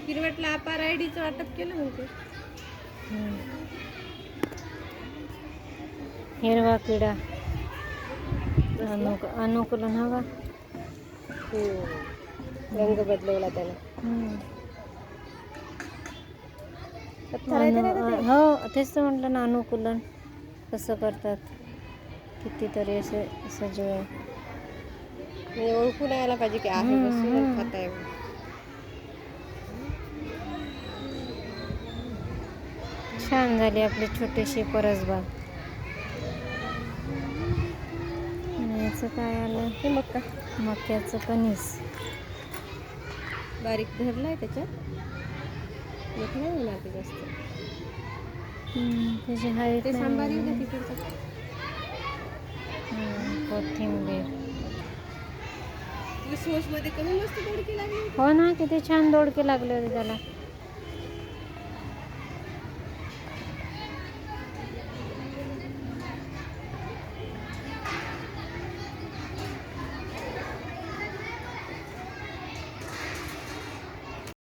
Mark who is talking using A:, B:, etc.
A: हिरवटला अपार आयडीचं वाटप केलं म्हणते.
B: हिरवा किडा अनुकूलन हवा.
A: रंग बदलवला त्याला.
B: हो तेच तर म्हटलं ना, अनुकूलन कसं करतात कितीतरी असे सजीव
A: ओळखून यायला पाहिजे की आहे बसून खाताय.
B: छान झाली आपली छोटीशी परसबाग. याचं काय आलं
A: हे मक्का
B: मक्याचं कणीस
A: बारीक धरलाय त्याच्यात. मोठं नाही होणार ते जास्त.
B: त्याची हाईट
A: ते सांबार येईल का
B: नाही.
A: तिकडचं.
B: कोथिंबीर.
A: सॉस मध्ये कमी मस्त दोडके लागले.
B: हो ना, किती छान दोडके लागले होते त्याला.